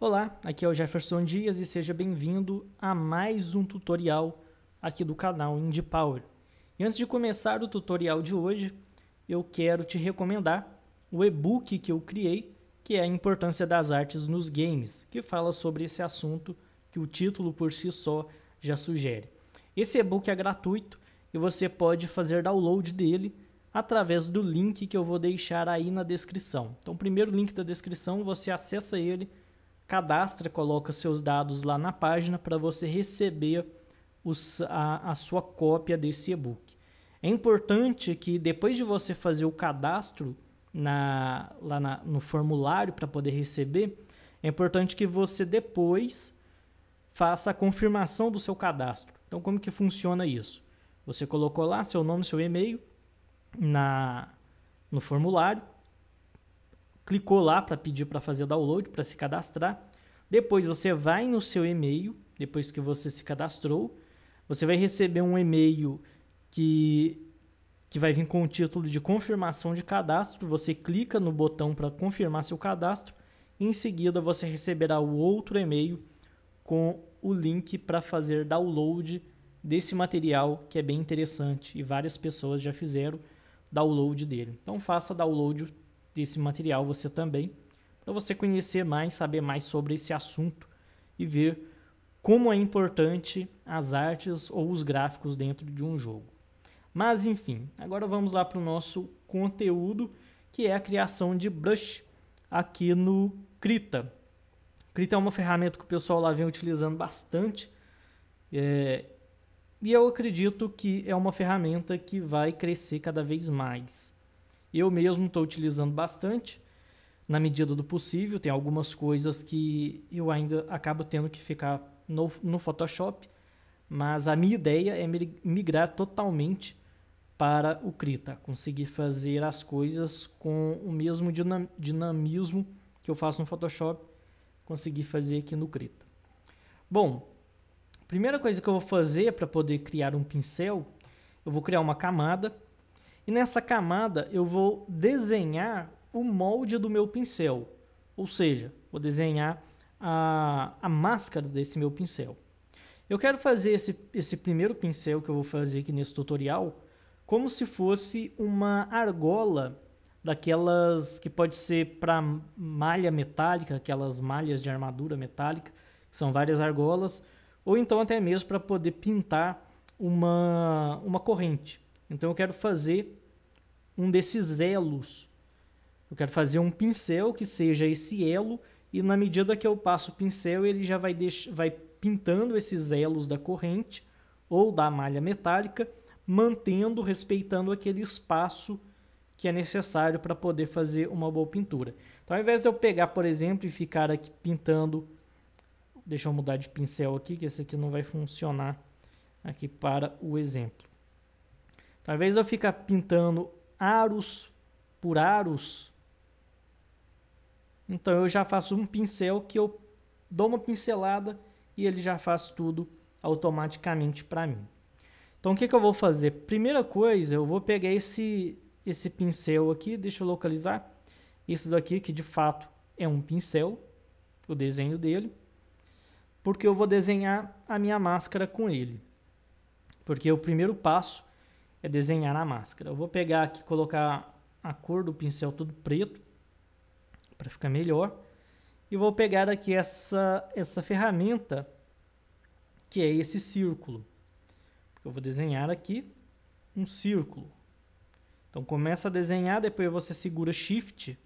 Olá, aqui é o Jefferson Dias e seja bem-vindo a mais um tutorial aqui do canal Indie Power. E antes de começar o tutorial de hoje, eu quero te recomendar o e-book que eu criei, que é a importância das artes nos games, que fala sobre esse assunto que o título por si só já sugere. Esse e-book é gratuito e você pode fazer download dele através do link que eu vou deixar aí na descrição. Então, o primeiro link da descrição, você acessa ele, cadastra, coloca seus dados lá na página para você receber a sua cópia desse e-book. É importante que depois de você fazer o cadastro no formulário para poder receber, é importante que você depois faça a confirmação do seu cadastro. Então, como que funciona isso? Você colocou lá seu nome, seu e-mail no formulário, clicou lá para pedir para fazer download, para se cadastrar. Depois você vai no seu e-mail, depois que você se cadastrou, você vai receber um e-mail que vai vir com o título de confirmação de cadastro. Você clica no botão para confirmar seu cadastro e em seguida você receberá o outro e-mail com o link para fazer download desse material, que é bem interessante e várias pessoas já fizeram download dele. Então faça download desse material você também, para você conhecer mais, saber mais sobre esse assunto e ver como é importante as artes ou os gráficos dentro de um jogo. Mas enfim, agora vamos lá para o nosso conteúdo, que é a criação de brush aqui no Krita. Krita é uma ferramenta que o pessoal lá vem utilizando bastante, e eu acredito que é uma ferramenta que vai crescer cada vez mais. Eu mesmo estou utilizando bastante, na medida do possível. Tem algumas coisas que eu ainda acabo tendo que ficar no Photoshop, mas a minha ideia é migrar totalmente para o Krita, conseguir fazer as coisas com o mesmo dinamismo que eu faço no Photoshop, conseguir fazer aqui no Krita. Bom, a primeira coisa que eu vou fazer para poder criar um pincel, eu vou criar uma camada. E nessa camada eu vou desenhar o molde do meu pincel, ou seja, vou desenhar a máscara desse meu pincel. Eu quero fazer esse primeiro pincel que eu vou fazer aqui nesse tutorial como se fosse uma argola daquelas que pode ser para malha metálica, aquelas malhas de armadura metálica, que são várias argolas, ou então até mesmo para poder pintar uma corrente. Então eu quero fazer um desses elos. Eu quero fazer um pincel que seja esse elo, e na medida que eu passo o pincel, ele já vai pintando esses elos da corrente ou da malha metálica, respeitando aquele espaço que é necessário para poder fazer uma boa pintura. Então, ao invés de eu pegar, por exemplo, e ficar aqui pintando, deixa eu mudar de pincel aqui, que esse aqui não vai funcionar aqui para o exemplo. Então, ao invés de eu ficar pintando aros por aros, então eu já faço um pincel que eu dou uma pincelada e ele já faz tudo automaticamente para mim. Então o que eu vou fazer? Primeira coisa, eu vou pegar esse pincel aqui, deixa eu localizar, esse daqui que de fato é um pincel, o desenho dele, porque eu vou desenhar a minha máscara com ele, porque o primeiro passo é desenhar a máscara. Eu vou pegar aqui, colocar a cor do pincel tudo preto, para ficar melhor. E vou pegar aqui essa ferramenta, que é esse círculo. Eu vou desenhar aqui um círculo. Então começa a desenhar, depois você segura Shift.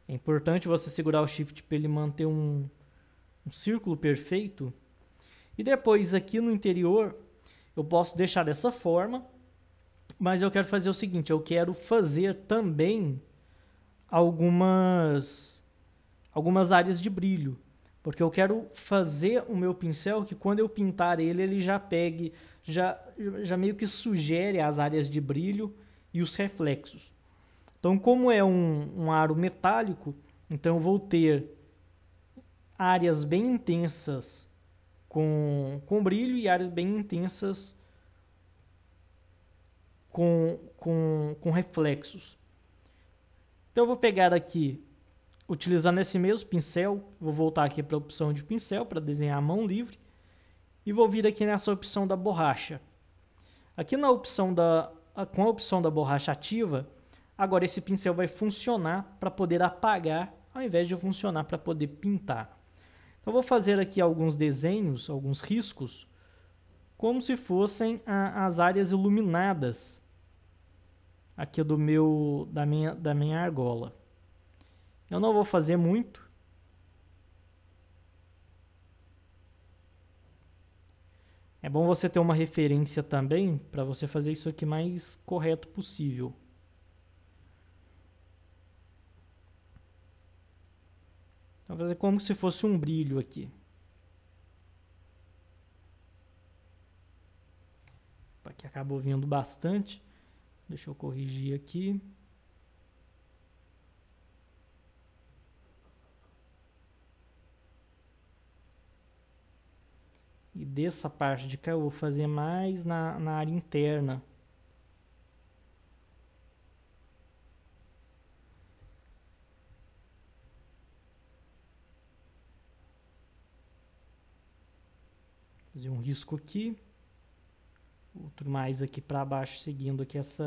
É importante você segurar o Shift para ele manter um círculo perfeito. E depois aqui no interior, eu posso deixar dessa forma, mas eu quero fazer o seguinte, eu quero fazer também algumas áreas de brilho, porque eu quero fazer o meu pincel que quando eu pintar ele já pegue, já meio que sugere as áreas de brilho e os reflexos. Então, como é um aro metálico, então eu vou ter áreas bem intensas com brilho e áreas bem intensas com reflexos. Então eu vou pegar aqui utilizando esse mesmo pincel, vou voltar aqui para a opção de pincel para desenhar a mão livre e vou vir aqui nessa opção da borracha. Aqui na opção com a opção da borracha ativa, agora esse pincel vai funcionar para poder apagar, ao invés de funcionar para poder pintar. Então vou fazer aqui alguns desenhos, alguns riscos, como se fossem as áreas iluminadas aqui da minha argola. Eu não vou fazer muito. É bom você ter uma referência também para você fazer isso aqui mais correto possível. Vou fazer como se fosse um brilho aqui. Aqui acabou vindo bastante. Deixa eu corrigir aqui. E dessa parte de cá eu vou fazer mais na área interna. Fazer um risco aqui. Outro mais aqui para baixo, seguindo aqui esse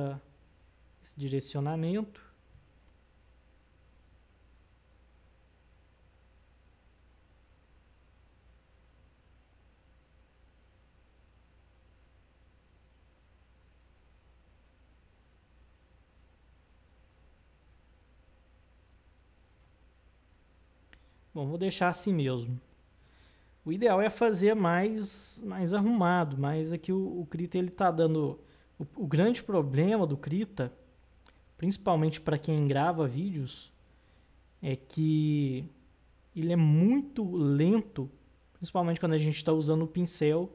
direcionamento. Bom, vou deixar assim mesmo. O ideal é fazer mais arrumado, mas aqui o Krita ele tá dando... O grande problema do Krita, principalmente para quem grava vídeos, é que ele é muito lento, principalmente quando a gente está usando o pincel,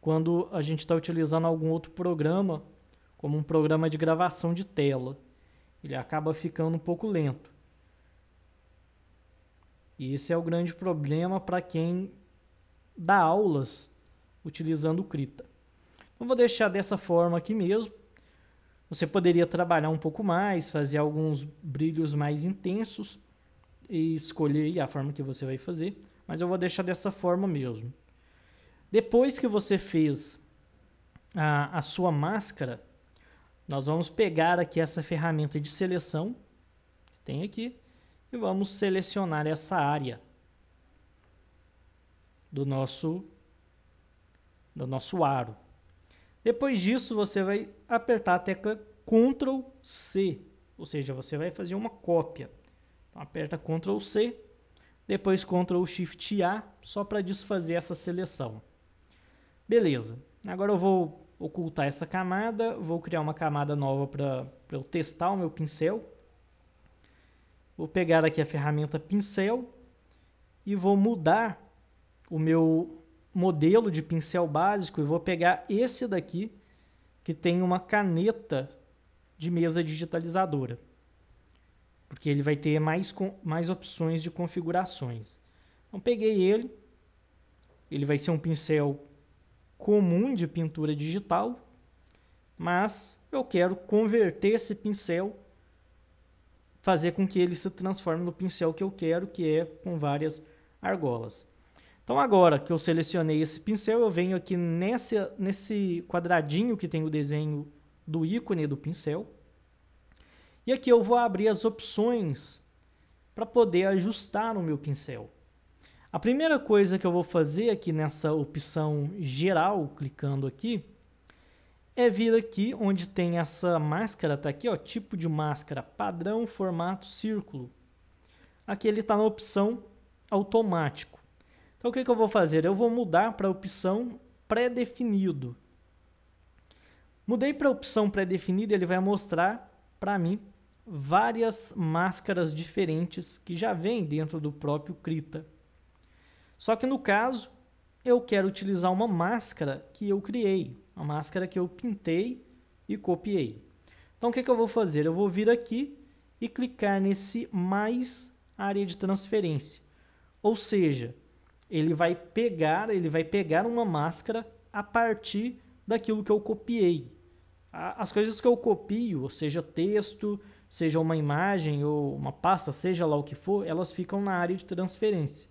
quando a gente está utilizando algum outro programa, como um programa de gravação de tela. Ele acaba ficando um pouco lento. E esse é o grande problema para quem dá aulas utilizando o Krita. Então vou deixar dessa forma aqui mesmo. Você poderia trabalhar um pouco mais, fazer alguns brilhos mais intensos e escolher aí a forma que você vai fazer, mas eu vou deixar dessa forma mesmo. Depois que você fez a sua máscara, nós vamos pegar aqui essa ferramenta de seleção que tem aqui e vamos selecionar essa área do nosso aro. Depois disso, você vai apertar a tecla Ctrl C, ou seja, você vai fazer uma cópia. Então, aperta Ctrl C, depois Ctrl Shift A, só para desfazer essa seleção. Beleza, agora eu vou ocultar essa camada, vou criar uma camada nova para eu testar o meu pincel. Vou pegar aqui a ferramenta pincel e vou mudar o meu modelo de pincel básico e vou pegar esse daqui que tem uma caneta de mesa digitalizadora, porque ele vai ter mais opções de configurações. Então peguei ele vai ser um pincel comum de pintura digital, mas eu quero converter esse pincel, fazer com que ele se transforme no pincel que eu quero, que é com várias argolas. Então agora que eu selecionei esse pincel, eu venho aqui nesse quadradinho que tem o desenho do ícone do pincel. E aqui eu vou abrir as opções para poder ajustar o meu pincel. A primeira coisa que eu vou fazer aqui nessa opção geral, clicando aqui, é vir aqui onde tem essa máscara, tá aqui, ó, tipo de máscara, padrão, formato, círculo. Aqui ele está na opção automático. Então o que eu vou fazer? Eu vou mudar para a opção pré-definido. Mudei para a opção pré-definido, ele vai mostrar para mim várias máscaras diferentes que já vêm dentro do próprio Krita. Só que no caso, eu quero utilizar uma máscara que eu criei, uma máscara que eu pintei e copiei. Então o que eu vou fazer? Eu vou vir aqui e clicar nesse mais área de transferência. Ou seja, ele vai pegar uma máscara a partir daquilo que eu copiei. As coisas que eu copio, ou seja, texto, seja uma imagem ou uma pasta, seja lá o que for, elas ficam na área de transferência.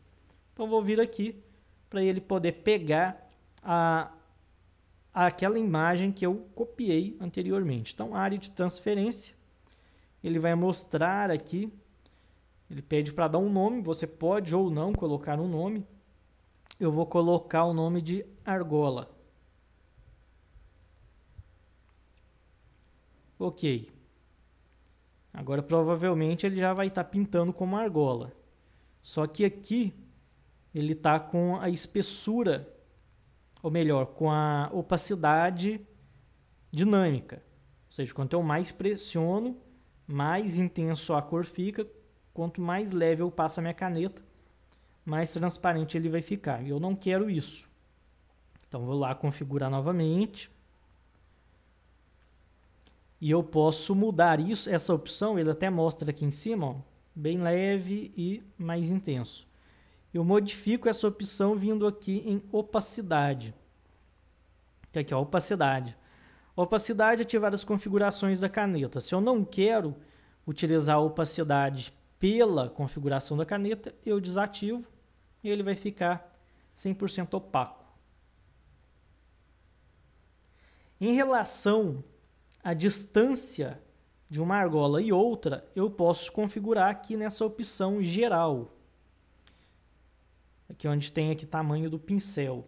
Então vou vir aqui para ele poder pegar aquela imagem que eu copiei anteriormente. Então, área de transferência, ele vai mostrar aqui, ele pede para dar um nome, você pode ou não colocar um nome. Eu vou colocar o nome de argola. Ok. Agora provavelmente ele já vai estar pintando como argola. Só que aqui ele está com a espessura, ou melhor, com a opacidade dinâmica. Ou seja, quanto eu mais pressiono, mais intenso a cor fica. Quanto mais leve eu passo a minha caneta, mais transparente ele vai ficar. E eu não quero isso. Então vou lá configurar novamente. E eu posso mudar isso, essa opção, ele até mostra aqui em cima, ó, bem leve e mais intenso. Eu modifico essa opção vindo aqui em opacidade. Aqui, ó, opacidade. Opacidade é ativar as configurações da caneta. Se eu não quero utilizar a opacidade pela configuração da caneta, eu desativo e ele vai ficar 100% opaco. Em relação à distância de uma argola e outra, eu posso configurar aqui nessa opção geral. Aqui onde tem aqui tamanho do pincel.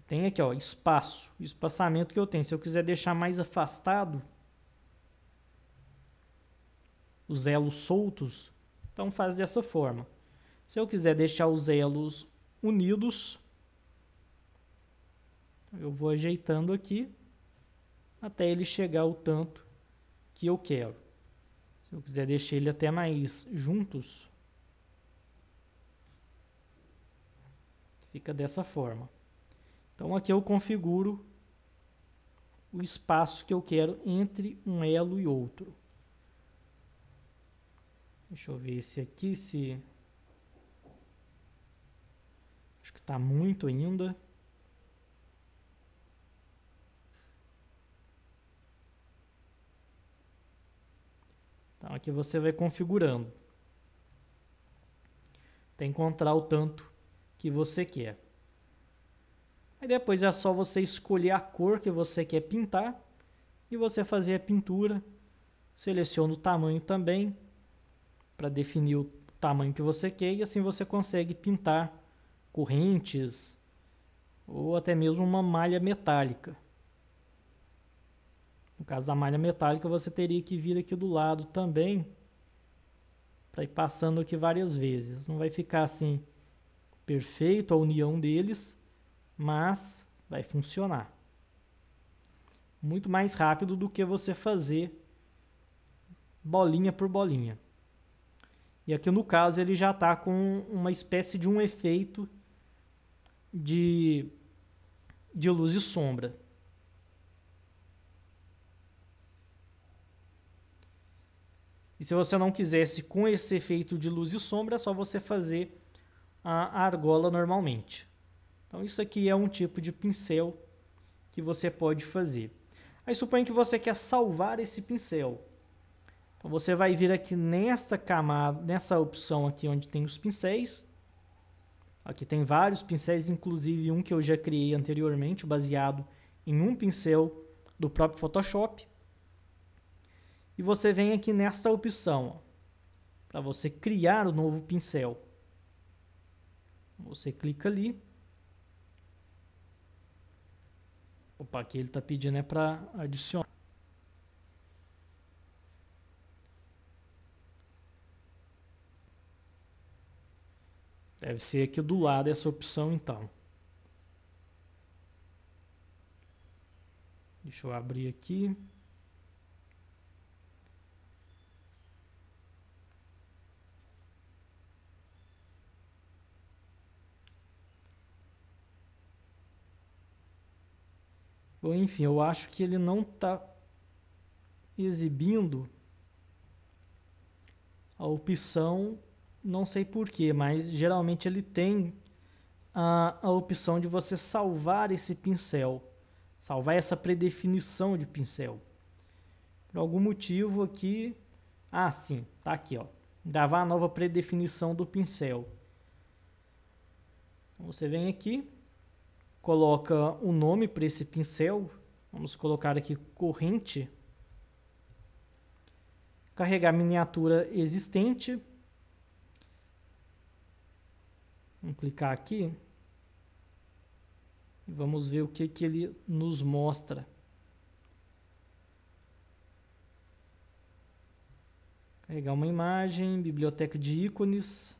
Tem aqui, ó, espaço, o espaçamento que eu tenho. Se eu quiser deixar mais afastado os elos soltos, então faz dessa forma. Se eu quiser deixar os elos unidos, eu vou ajeitando aqui até ele chegar ao tanto que eu quero. Se eu quiser deixar ele até mais juntos, fica dessa forma. Então aqui eu configuro o espaço que eu quero entre um elo e outro. Deixa eu ver esse aqui, se... Acho que está muito ainda. Então aqui você vai configurando. Até encontrar o tanto que você quer. Aí depois é só você escolher a cor que você quer pintar e você fazer a pintura. Seleciona o tamanho também para definir o tamanho que você quer e assim você consegue pintar correntes ou até mesmo uma malha metálica. No caso da malha metálica você teria que vir aqui do lado também para ir passando aqui várias vezes. Não vai ficar assim perfeito a união deles, mas vai funcionar muito mais rápido do que você fazer bolinha por bolinha. E aqui no caso ele já está com uma espécie de um efeito de luz e sombra. E se você não quisesse com esse efeito de luz e sombra, é só você fazer a argola normalmente. Então isso aqui é um tipo de pincel que você pode fazer. Aí suponha que você quer salvar esse pincel. Então você vai vir aqui nesta camada, nessa opção aqui onde tem os pincéis. Aqui tem vários pincéis, inclusive um que eu já criei anteriormente, baseado em um pincel do próprio Photoshop. E você vem aqui nesta opção, para você criar o novo pincel. Você clica ali. Opa, aqui ele está pedindo é para adicionar. Deve ser aqui do lado essa opção então. Deixa eu abrir aqui. Bom, enfim, eu acho que ele não está exibindo a opção, não sei porquê, mas geralmente ele tem a opção de você salvar esse pincel, salvar essa predefinição de pincel. Por algum motivo aqui... Ah, sim, tá aqui, ó. Gravar a nova predefinição do pincel. Então, você vem aqui, coloca o nome para esse pincel. Vamos colocar aqui corrente. Carregar miniatura existente. Vamos clicar aqui. Vamos ver o que ele nos mostra. Carregar uma imagem, biblioteca de ícones.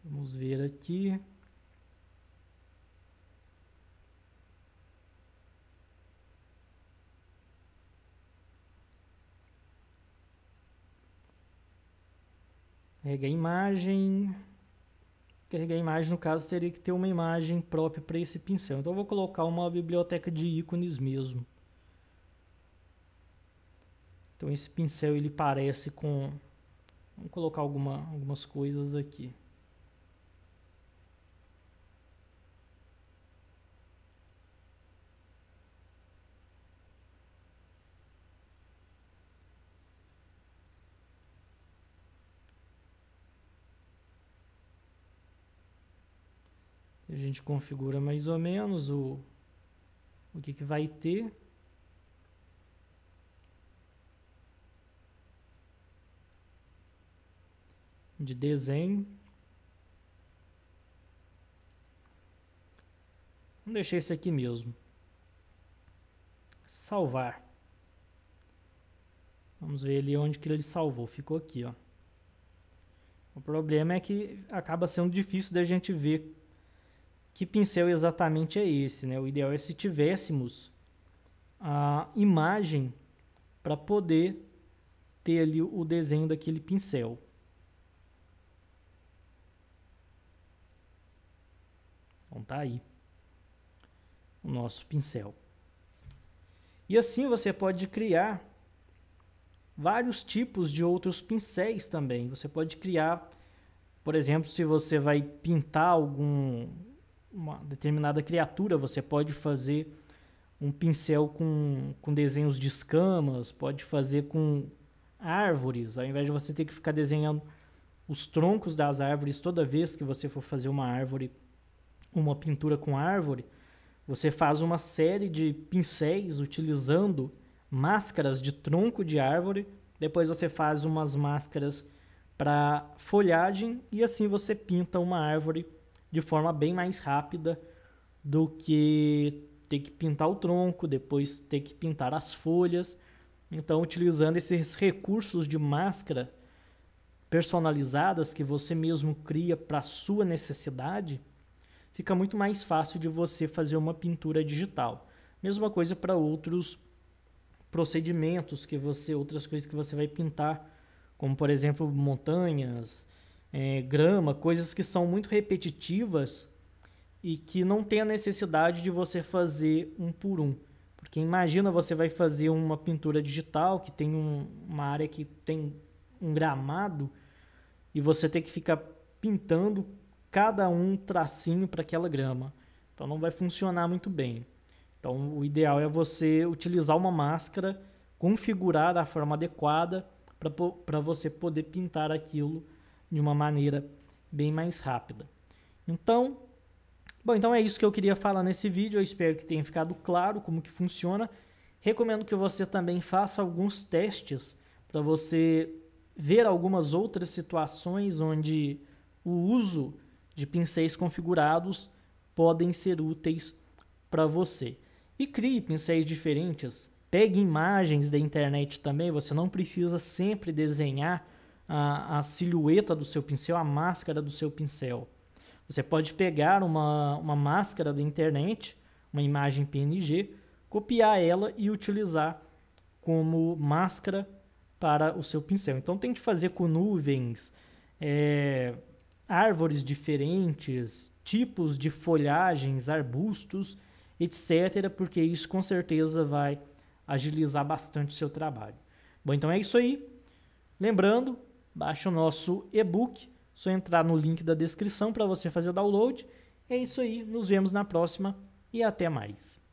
Vamos ver aqui. Carregar imagem. Carregar imagem, no caso, teria que ter uma imagem própria para esse pincel. Então, eu vou colocar uma biblioteca de ícones mesmo. Então, esse pincel, ele parece com... Vamos colocar algumas coisas aqui. A gente configura mais ou menos o que vai ter. De desenho. Vamos deixar esse aqui mesmo. Salvar. Vamos ver ali onde que ele salvou. Ficou aqui, ó. O problema é que acaba sendo difícil da gente ver que pincel exatamente é esse, né? O ideal é se tivéssemos a imagem para poder ter ali o desenho daquele pincel. Então tá aí o nosso pincel. E assim você pode criar vários tipos de outros pincéis também. Você pode criar, por exemplo, se você vai pintar uma determinada criatura, você pode fazer um pincel com desenhos de escamas, pode fazer com árvores, ao invés de você ter que ficar desenhando os troncos das árvores toda vez que você for fazer uma árvore, uma pintura com árvore, você faz uma série de pincéis utilizando máscaras de tronco de árvore, depois você faz umas máscaras para folhagem e assim você pinta uma árvore de forma bem mais rápida do que ter que pintar o tronco, depois ter que pintar as folhas. Então, utilizando esses recursos de máscara personalizadas que você mesmo cria para a sua necessidade, fica muito mais fácil de você fazer uma pintura digital. Mesma coisa para outros procedimentos outras coisas que você vai pintar, como por exemplo montanhas, grama, coisas que são muito repetitivas e que não tem a necessidade de você fazer um por um. Porque imagina você vai fazer uma pintura digital que tem uma área que tem um gramado e você tem que ficar pintando cada um tracinho para aquela grama. Então não vai funcionar muito bem. Então o ideal é você utilizar uma máscara, configurar da forma adequada para você poder pintar aquilo de uma maneira bem mais rápida. Então é isso que eu queria falar nesse vídeo. Eu espero que tenha ficado claro como que funciona. Recomendo que você também faça alguns testes para você ver algumas outras situações onde o uso de pincéis configurados podem ser úteis para você. E crie pincéis diferentes. Pegue imagens da internet também. Você não precisa sempre desenhar a silhueta do seu pincel, a máscara do seu pincel. Você pode pegar uma máscara da internet, uma imagem PNG, copiar ela e utilizar como máscara para o seu pincel. Então tente fazer com nuvens, árvores diferentes, tipos de folhagens, arbustos, etc., porque isso com certeza vai agilizar bastante o seu trabalho. Bom, então é isso aí. Lembrando, baixe o nosso e-book, só entrar no link da descrição para você fazer download É isso aí, nos vemos na próxima e até mais.